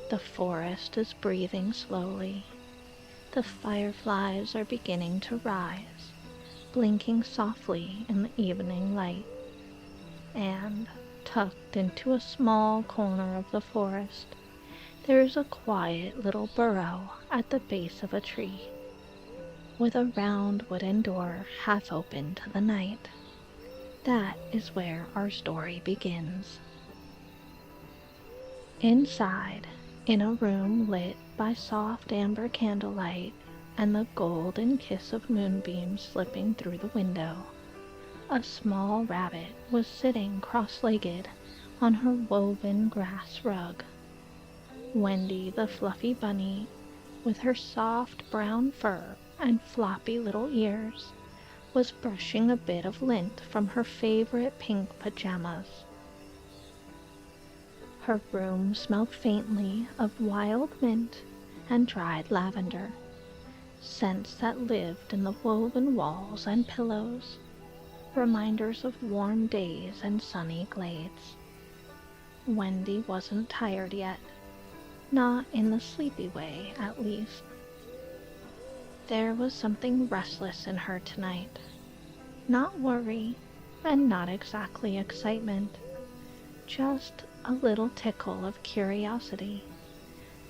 The forest is breathing slowly. The fireflies are beginning to rise, blinking softly in the evening light. And, tucked into a small corner of the forest, there is a quiet little burrow at the base of a tree, with a round wooden door half open to the night. That is where our story begins. Inside, in a room lit by soft amber candlelight and the golden kiss of moonbeams slipping through the window, a small rabbit was sitting cross-legged on her woven grass rug. Wendy the fluffy bunny, with her soft brown fur and floppy little ears, was brushing a bit of lint from her favorite pink pajamas. Her room smelled faintly of wild mint and dried lavender, scents that lived in the woven walls and pillows, reminders of warm days and sunny glades. Wendy wasn't tired yet, not in the sleepy way, at least. There was something restless in her tonight. Not worry, and not exactly excitement. Just a little tickle of curiosity,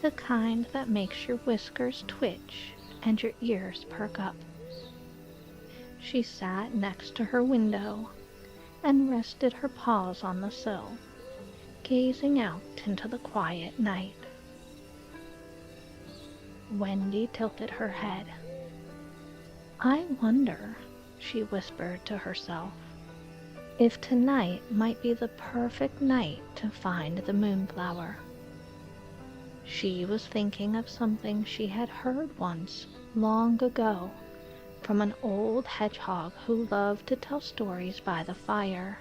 the kind that makes your whiskers twitch and your ears perk up. She sat next to her window and rested her paws on the sill, gazing out into the quiet night. Wendy tilted her head. "I wonder," she whispered to herself, "if tonight might be the perfect night to find the moonflower." She was thinking of something she had heard once, long ago, from an old hedgehog who loved to tell stories by the fire.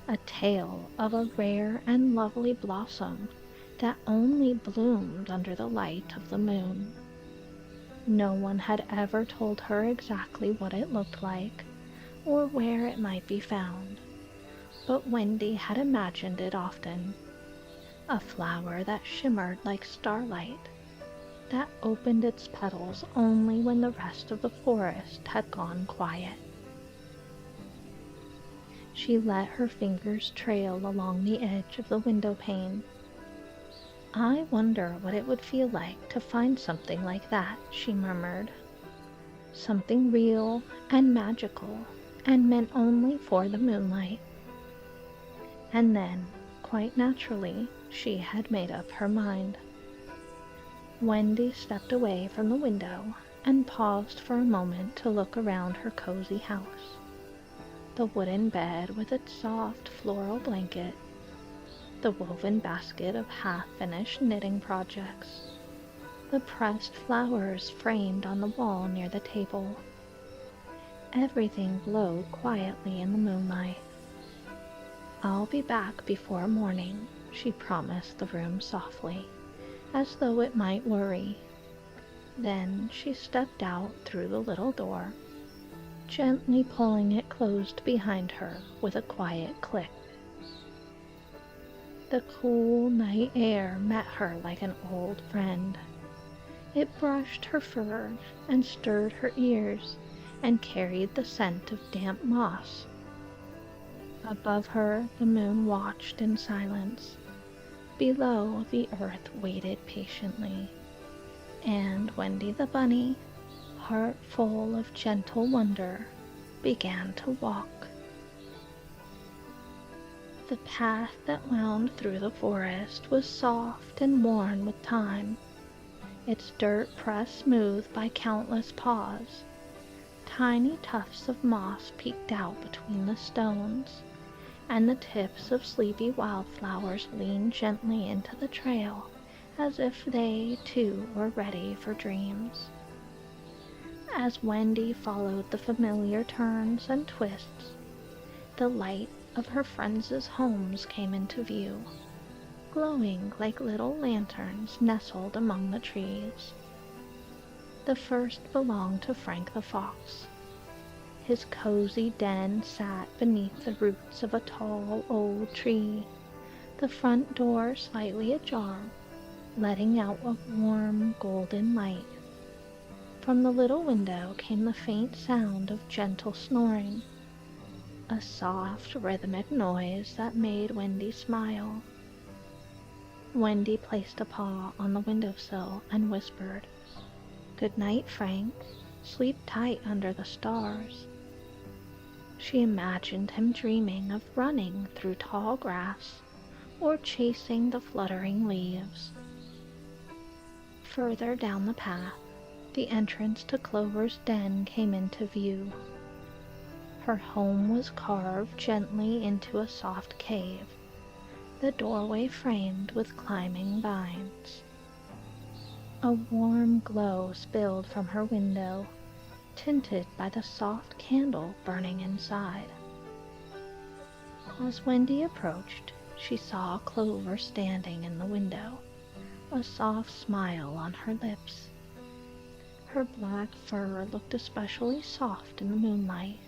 A tale of a rare and lovely blossom that only bloomed under the light of the moon. No one had ever told her exactly what it looked like, or where it might be found, but Wendy had imagined it often. A flower that shimmered like starlight, that opened its petals only when the rest of the forest had gone quiet. She let her fingers trail along the edge of the window pane. "I wonder what it would feel like to find something like that," she murmured. "Something real and magical and meant only for the moonlight." And then, quite naturally, she had made up her mind. Wendy stepped away from the window and paused for a moment to look around her cozy house. The wooden bed with its soft floral blanket, the woven basket of half-finished knitting projects, the pressed flowers framed on the wall near the table. Everything glowed quietly in the moonlight. "I'll be back before morning," she promised the room softly, as though it might worry. Then she stepped out through the little door, gently pulling it closed behind her with a quiet click. The cool night air met her like an old friend. It brushed her fur and stirred her ears and carried the scent of damp moss. Above her the moon watched in silence. Below, the earth waited patiently. And Wendy the bunny, heart full of gentle wonder, began to walk. The path that wound through the forest was soft and worn with time, its dirt pressed smooth by countless paws. Tiny tufts of moss peeked out between the stones, and the tips of sleepy wildflowers leaned gently into the trail as if they, too, were ready for dreams. As Wendy followed the familiar turns and twists, the light of her friends' homes came into view, glowing like little lanterns nestled among the trees. The first belonged to Frank the Fox. His cozy den sat beneath the roots of a tall old tree, the front door slightly ajar, letting out a warm golden light. From the little window came the faint sound of gentle snoring, a soft, rhythmic noise that made Wendy smile. Wendy placed a paw on the windowsill and whispered, "Good night, Frank. Sleep tight under the stars." She imagined him dreaming of running through tall grass or chasing the fluttering leaves. Further down the path, the entrance to Clover's den came into view. Her home was carved gently into a soft cave, the doorway framed with climbing vines. A warm glow spilled from her window, tinted by the soft candle burning inside. As Wendy approached, she saw Clover standing in the window, a soft smile on her lips. Her black fur looked especially soft in the moonlight,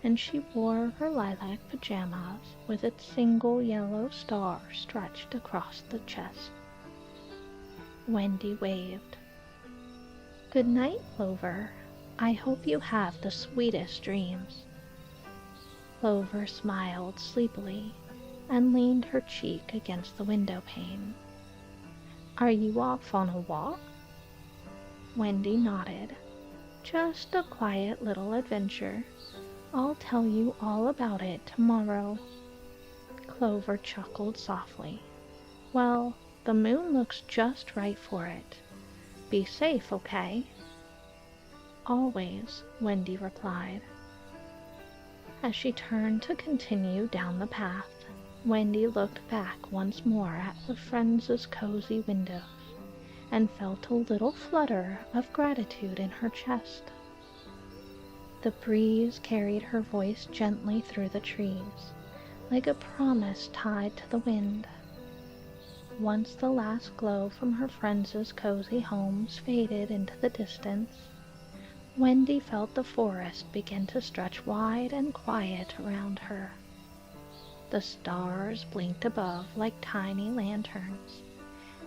and she wore her lilac pajamas with its single yellow star stretched across the chest. Wendy waved. "Good night, Clover. I hope you have the sweetest dreams." Clover smiled sleepily and leaned her cheek against the window pane. "Are you off on a walk?" Wendy nodded. "Just a quiet little adventure. I'll tell you all about it tomorrow." Clover chuckled softly. "Well, the moon looks just right for it. Be safe, okay?" "Always," Wendy replied. As she turned to continue down the path, Wendy looked back once more at her friends' cozy windows and felt a little flutter of gratitude in her chest. The breeze carried her voice gently through the trees, like a promise tied to the wind. Once the last glow from her friends' cozy homes faded into the distance, Wendy felt the forest begin to stretch wide and quiet around her. The stars blinked above like tiny lanterns,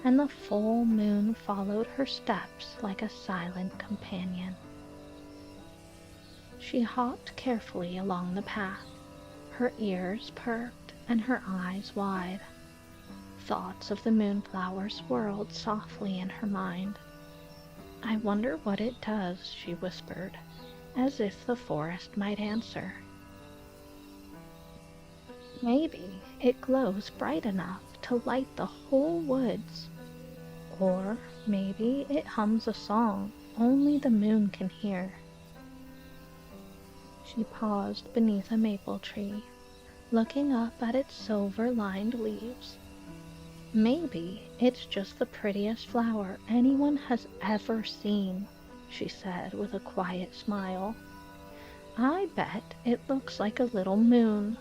and the full moon followed her steps like a silent companion. She hopped carefully along the path, her ears perked and her eyes wide. Thoughts of the moonflower swirled softly in her mind. "I wonder what it does," she whispered, as if the forest might answer. "Maybe it glows bright enough to light the whole woods. Or maybe it hums a song only the moon can hear." She paused beneath a maple tree, looking up at its silver-lined leaves. "Maybe it's just the prettiest flower anyone has ever seen," she said with a quiet smile. "I bet it looks like a little moon."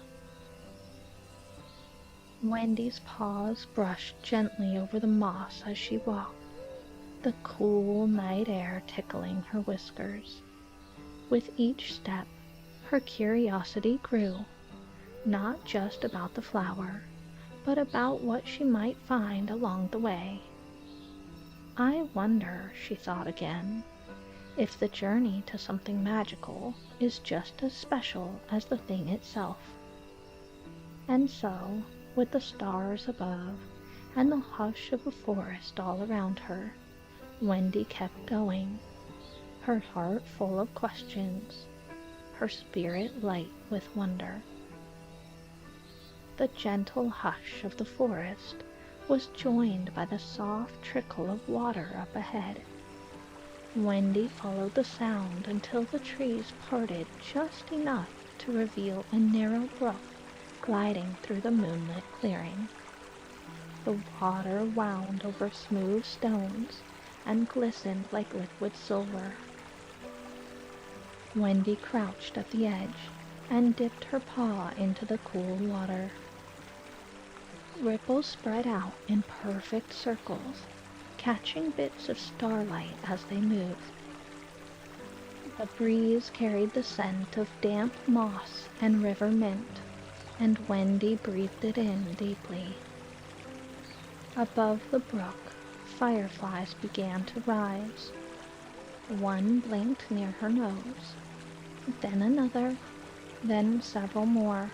Wendy's paws brushed gently over the moss as she walked, the cool night air tickling her whiskers. With each step, her curiosity grew, not just about the flower, but about what she might find along the way. "I wonder," she thought again, "if the journey to something magical is just as special as the thing itself." And so, with the stars above and the hush of a forest all around her, Wendy kept going, her heart full of questions, her spirit light with wonder. The gentle hush of the forest was joined by the soft trickle of water up ahead. Wendy followed the sound until the trees parted just enough to reveal a narrow brook gliding through the moonlit clearing. The water wound over smooth stones and glistened like liquid silver. Wendy crouched at the edge and dipped her paw into the cool water. Ripples spread out in perfect circles, catching bits of starlight as they moved. The breeze carried the scent of damp moss and river mint, and Wendy breathed it in deeply. Above the brook, fireflies began to rise. One blinked near her nose, then another, then several more,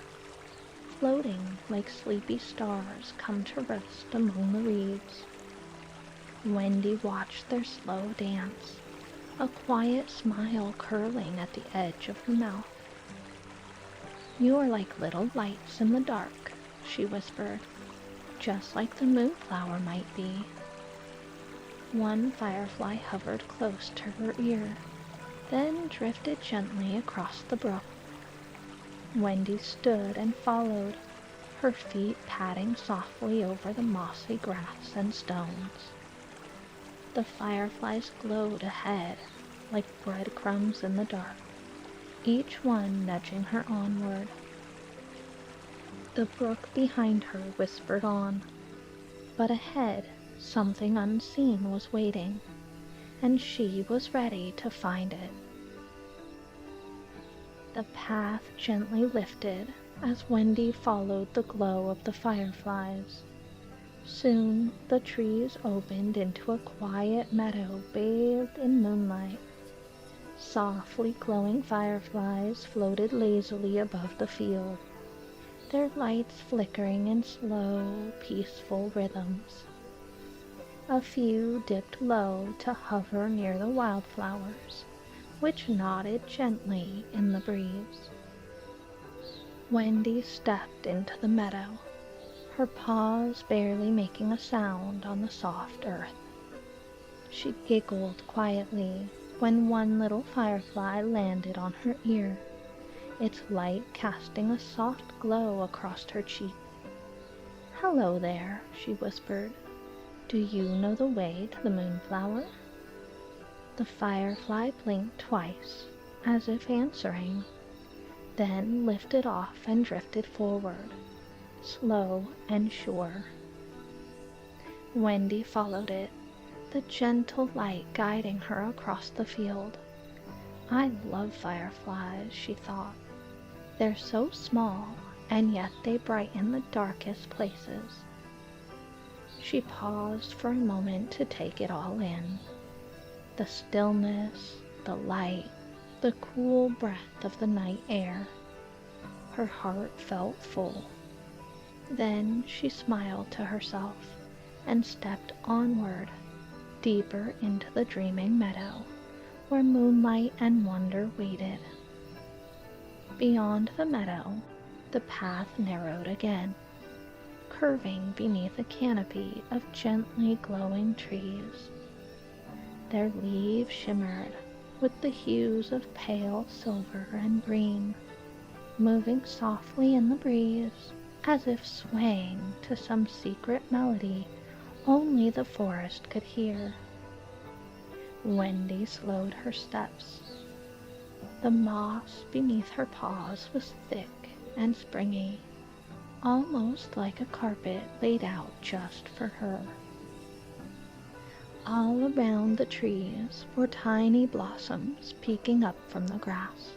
floating like sleepy stars come to rest among the reeds. Wendy watched their slow dance, a quiet smile curling at the edge of her mouth. "You are like little lights in the dark," she whispered, "just like the moonflower might be." One firefly hovered close to her ear, then drifted gently across the brook. Wendy stood and followed, her feet padding softly over the mossy grass and stones. The fireflies glowed ahead, like breadcrumbs in the dark, each one nudging her onward. The brook behind her whispered on, but ahead something unseen was waiting, and she was ready to find it. The path gently lifted as Wendy followed the glow of the fireflies. Soon the trees opened into a quiet meadow bathed in moonlight. Softly glowing fireflies floated lazily above the field, their lights flickering in slow, peaceful rhythms. A few dipped low to hover near the wildflowers, which nodded gently in the breeze. Wendy stepped into the meadow, her paws barely making a sound on the soft earth. She giggled quietly when one little firefly landed on her ear, its light casting a soft glow across her cheek. "Hello there," she whispered. "Do you know the way to the moonflower?" The firefly blinked twice, as if answering, then lifted off and drifted forward, slow and sure. Wendy followed it, the gentle light guiding her across the field. "I love fireflies," she thought. "They're so small, and yet they brighten the darkest places." She paused for a moment to take it all in. The stillness, the light, the cool breath of the night air. Her heart felt full. Then she smiled to herself and stepped onward, deeper into the dreaming meadow, where moonlight and wonder waited. Beyond the meadow, the path narrowed again, curving beneath a canopy of gently glowing trees. Their leaves shimmered with the hues of pale silver and green, moving softly in the breeze as if swaying to some secret melody only the forest could hear. Wendy slowed her steps. The moss beneath her paws was thick and springy, almost like a carpet laid out just for her. All around the trees were tiny blossoms peeking up from the grass,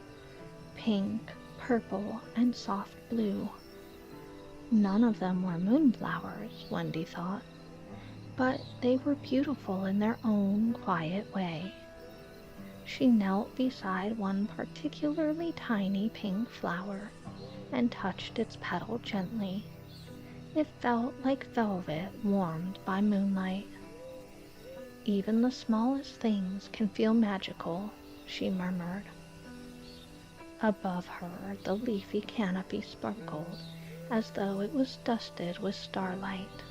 pink, purple, and soft blue. None of them were moonflowers, Wendy thought, but they were beautiful in their own quiet way. She knelt beside one particularly tiny pink flower and touched its petal gently. It felt like velvet warmed by moonlight. "Even the smallest things can feel magical," she murmured. Above her, the leafy canopy sparkled as though it was dusted with starlight.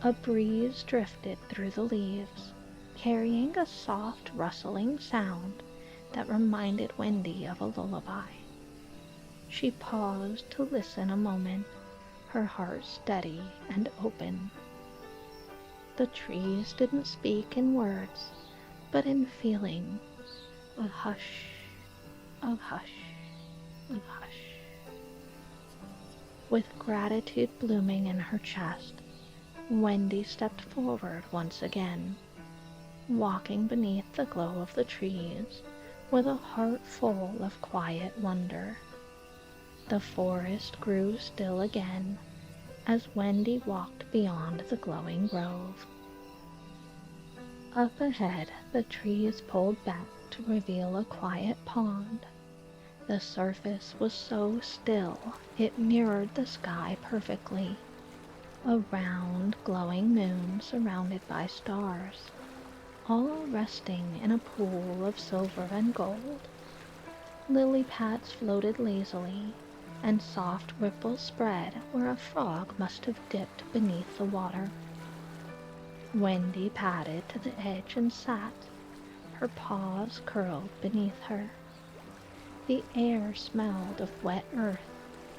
A breeze drifted through the leaves, carrying a soft rustling sound that reminded Wendy of a lullaby. She paused to listen a moment, her heart steady and open. The trees didn't speak in words, but in feeling, a hush, a hush, a hush. With gratitude blooming in her chest, Wendy stepped forward once again, walking beneath the glow of the trees with a heart full of quiet wonder. The forest grew still again as Wendy walked beyond the glowing grove. Up ahead, the trees pulled back to reveal a quiet pond. The surface was so still it mirrored the sky perfectly. A round, glowing moon surrounded by stars, all resting in a pool of silver and gold. Lily pads floated lazily, and soft ripples spread where a frog must have dipped beneath the water. Wendy padded to the edge and sat, her paws curled beneath her. The air smelled of wet earth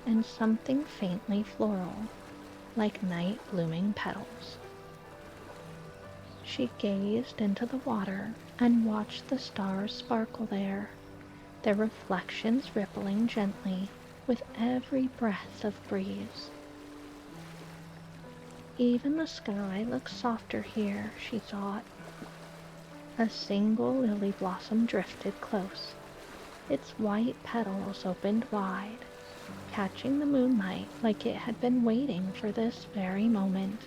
and something faintly floral, like night blooming petals. She gazed into the water and watched the stars sparkle there, their reflections rippling gently with every breath of breeze. Even the sky looks softer here, she thought. A single lily blossom drifted close, its white petals opened wide, catching the moonlight like it had been waiting for this very moment.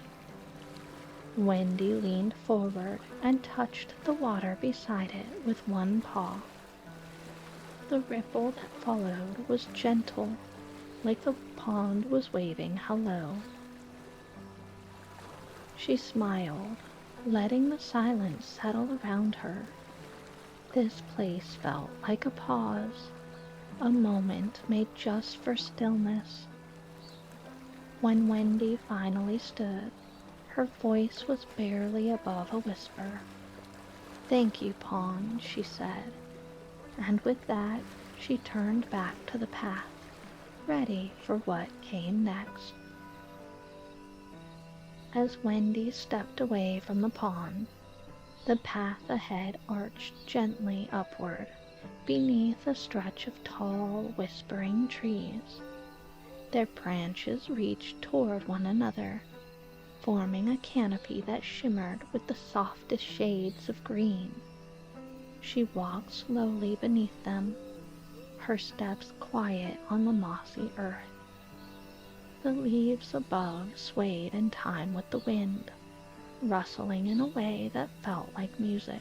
Wendy leaned forward and touched the water beside it with one paw. The ripple that followed was gentle, like the pond was waving hello. She smiled, letting the silence settle around her. This place felt like a pause, a moment made just for stillness. When Wendy finally stood, her voice was barely above a whisper. "Thank you, pond," she said, and with that she turned back to the path, ready for what came next. As Wendy stepped away from the pond, the path ahead arched gently upward beneath a stretch of tall, whispering trees. Their branches reached toward one another, forming a canopy that shimmered with the softest shades of green. She walked slowly beneath them, her steps quiet on the mossy earth. The leaves above swayed in time with the wind, rustling in a way that felt like music.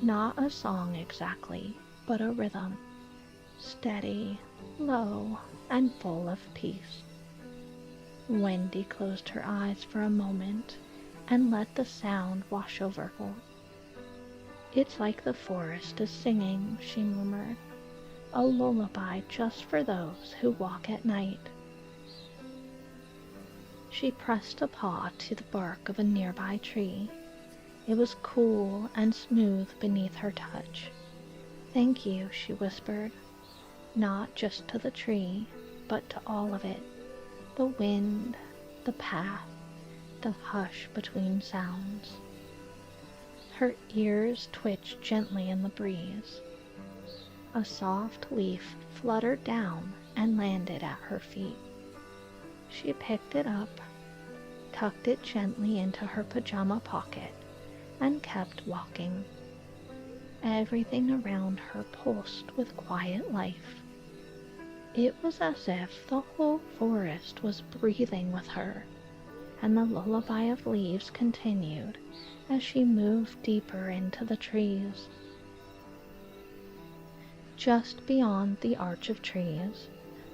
Not a song exactly, but a rhythm, steady, low, and full of peace. Wendy closed her eyes for a moment and let the sound wash over her. "It's like the forest is singing," she murmured, "a lullaby just for those who walk at night." She pressed a paw to the bark of a nearby tree. It was cool and smooth beneath her touch. "Thank you," she whispered, not just to the tree, but to all of it, the wind, the path, the hush between sounds. Her ears twitched gently in the breeze. A soft leaf fluttered down and landed at her feet. She picked it up, tucked it gently into her pajama pocket, and kept walking. Everything around her pulsed with quiet life. It was as if the whole forest was breathing with her, and the lullaby of leaves continued as she moved deeper into the trees. Just beyond the arch of trees,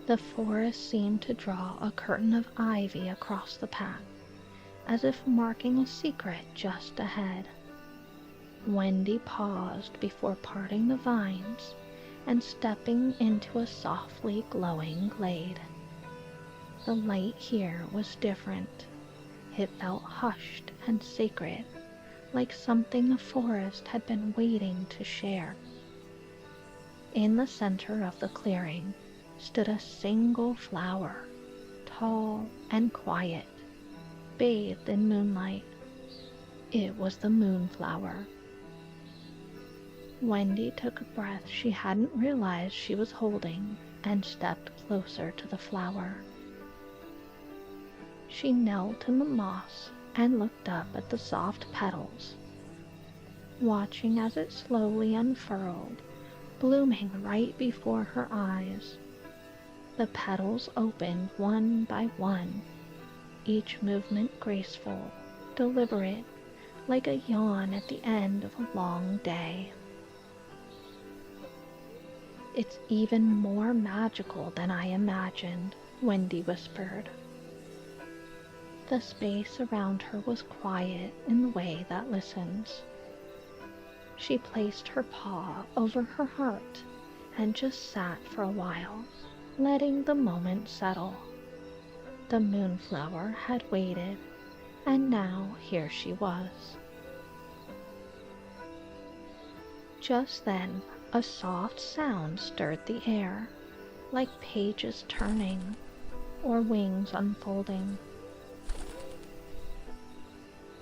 the forest seemed to draw a curtain of ivy across the path, as if marking a secret just ahead. Wendy paused before parting the vines and stepping into a softly glowing glade. The light here was different. It felt hushed and sacred, like something the forest had been waiting to share. In the center of the clearing stood a single flower, tall and quiet, bathed in moonlight. It was the moonflower. Wendy took a breath she hadn't realized she was holding and stepped closer to the flower. She knelt in the moss and looked up at the soft petals, watching as it slowly unfurled, blooming right before her eyes. The petals opened one by one, each movement graceful, deliberate, like a yawn at the end of a long day. "It's even more magical than I imagined," Wendy whispered. The space around her was quiet in the way that listens. She placed her paw over her heart and just sat for a while, letting the moment settle. The moonflower had waited, and now here she was. Just then, a soft sound stirred the air, like pages turning or wings unfolding.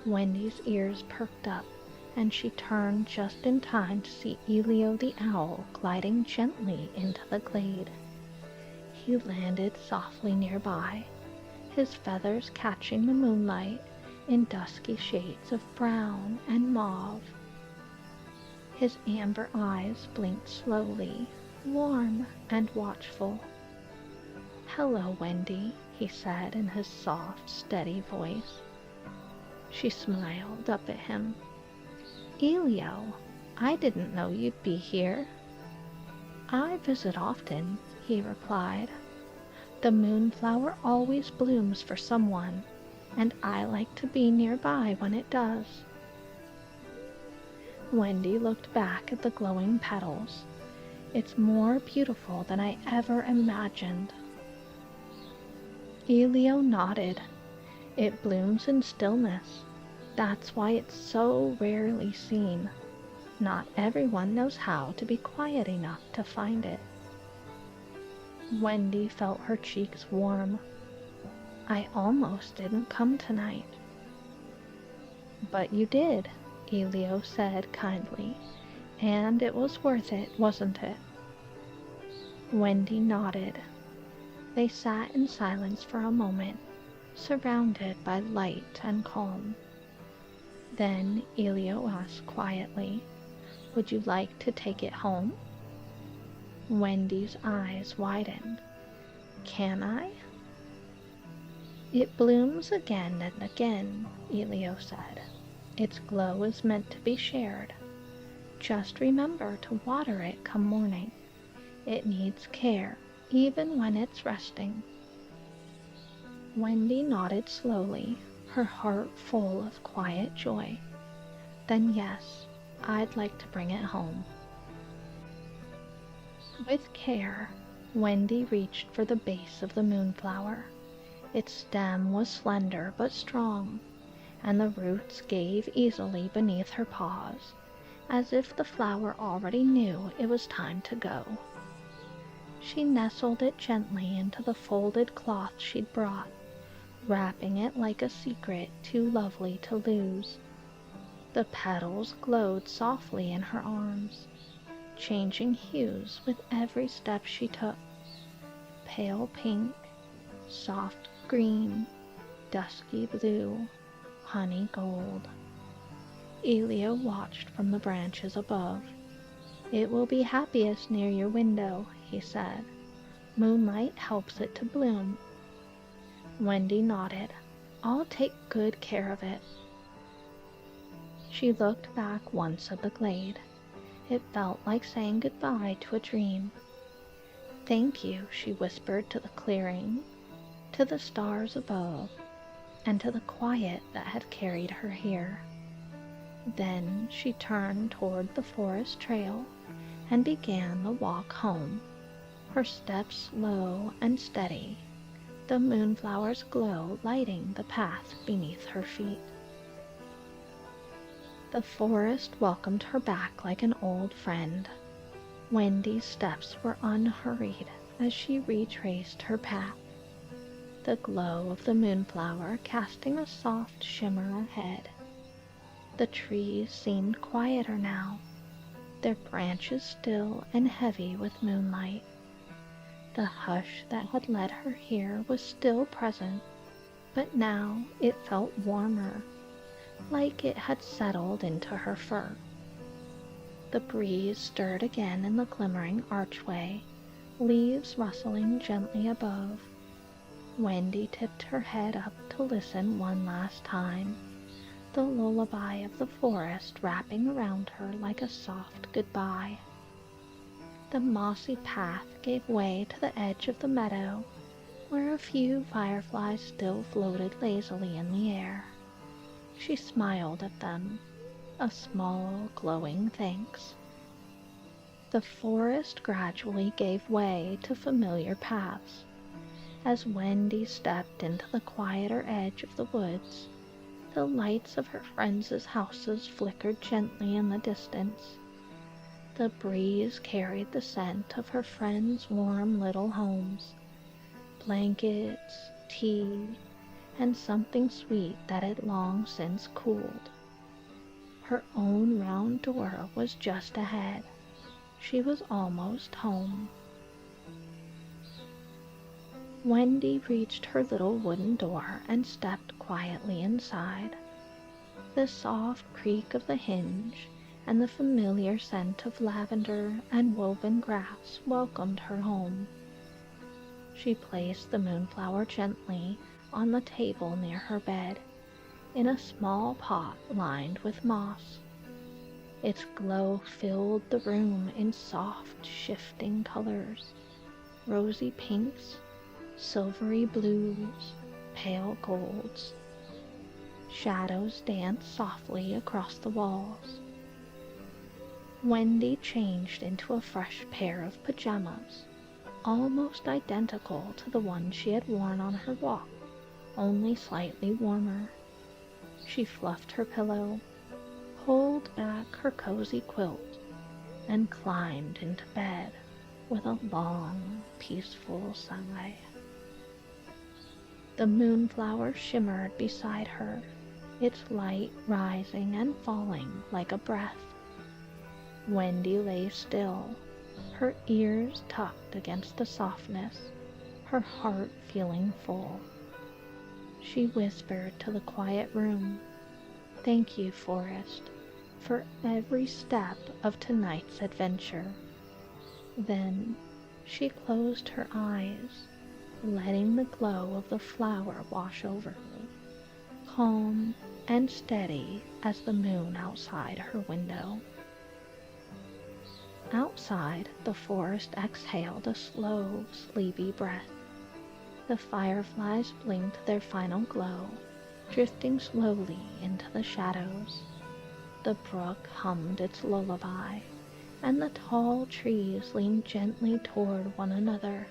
Wendy's ears perked up, and she turned just in time to see Elio the owl gliding gently into the glade. He landed softly nearby, his feathers catching the moonlight in dusky shades of brown and mauve. His amber eyes blinked slowly, warm and watchful. "Hello, Wendy," he said in his soft, steady voice. She smiled up at him. "Elio, I didn't know you'd be here." "I visit often," he replied. "The moonflower always blooms for someone, and I like to be nearby when it does." Wendy looked back at the glowing petals. "It's more beautiful than I ever imagined." Elio nodded. "It blooms in stillness. That's why it's so rarely seen. Not everyone knows how to be quiet enough to find it." Wendy felt her cheeks warm. "I almost didn't come tonight." "But you did," Elio said kindly, "and it was worth it, wasn't it?" Wendy nodded. They sat in silence for a moment, surrounded by light and calm. Then Elio asked quietly, "Would you like to take it home?" Wendy's eyes widened. "Can I?" "It blooms again and again," Elio said. "Its glow is meant to be shared. Just remember to water it come morning. It needs care, even when it's resting." Wendy nodded slowly, her heart full of quiet joy. "Then yes, I'd like to bring it home." With care, Wendy reached for the base of the moonflower. Its stem was slender but strong, and the roots gave easily beneath her paws, as if the flower already knew it was time to go. She nestled it gently into the folded cloth she'd brought, wrapping it like a secret too lovely to lose. The petals glowed softly in her arms, changing hues with every step she took. Pale pink, soft green, dusky blue, honey gold. Elio watched from the branches above. "It will be happiest near your window," he said. "Moonlight helps it to bloom." Wendy nodded. "I'll take good care of it." She looked back once at the glade. It felt like saying goodbye to a dream. "Thank you," she whispered to the clearing, to the stars above, and to the quiet that had carried her here. Then she turned toward the forest trail and began the walk home, her steps low and steady, the moonflower's glow lighting the path beneath her feet. The forest welcomed her back like an old friend. Wendy's steps were unhurried as she retraced her path, the glow of the moonflower casting a soft shimmer ahead. The trees seemed quieter now, their branches still and heavy with moonlight. The hush that had led her here was still present, but now it felt warmer, like it had settled into her fur. The breeze stirred again in the glimmering archway, leaves rustling gently above. Wendy tipped her head up to listen one last time, the lullaby of the forest wrapping around her like a soft goodbye. The mossy path gave way to the edge of the meadow, where a few fireflies still floated lazily in the air. She smiled at them, a small, glowing thanks. The forest gradually gave way to familiar paths. As Wendy stepped into the quieter edge of the woods, the lights of her friends' houses flickered gently in the distance. The breeze carried the scent of her friends' warm little homes, blankets, tea, and something sweet that had long since cooled. Her own round door was just ahead. She was almost home. Wendy reached her little wooden door and stepped quietly inside. The soft creak of the hinge and the familiar scent of lavender and woven grass welcomed her home. She placed the moonflower gently on the table near her bed, in a small pot lined with moss. Its glow filled the room in soft, shifting colors, rosy pinks, silvery blues, pale golds. Shadows danced softly across the walls. Wendy changed into a fresh pair of pajamas, almost identical to the one she had worn on her walk, only slightly warmer. She fluffed her pillow, pulled back her cozy quilt, and climbed into bed with a long, peaceful sigh. The moonflower shimmered beside her, its light rising and falling like a breath. Wendy lay still, her ears tucked against the softness, her heart feeling full. She whispered to the quiet room, "Thank you, forest, for every step of tonight's adventure." Then she closed her eyes, letting the glow of the flower wash over her, calm and steady as the moon outside her window. Outside, the forest exhaled a slow, sleepy breath. The fireflies blinked their final glow, drifting slowly into the shadows. The brook hummed its lullaby, and the tall trees leaned gently toward one another,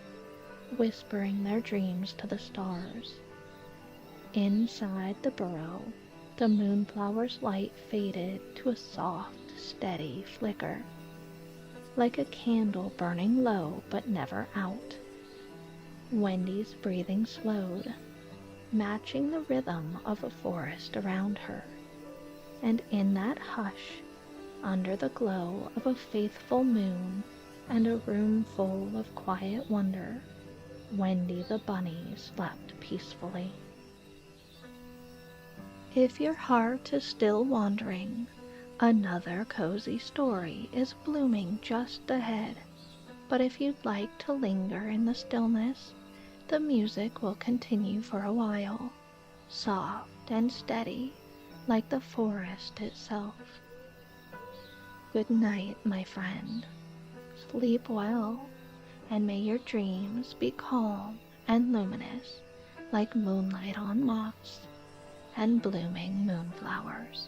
whispering their dreams to the stars. Inside the burrow, the moonflower's light faded to a soft, steady flicker, like a candle burning low but never out. Wendy's breathing slowed, matching the rhythm of the forest around her, and in that hush, under the glow of a faithful moon and a room full of quiet wonder, Wendy the bunny slept peacefully. If your heart is still wandering, another cozy story is blooming just ahead. But if you'd like to linger in the stillness, the music will continue for a while, soft and steady, like the forest itself. Good night, my friend. Sleep well, and may your dreams be calm and luminous, like moonlight on moss and blooming moonflowers.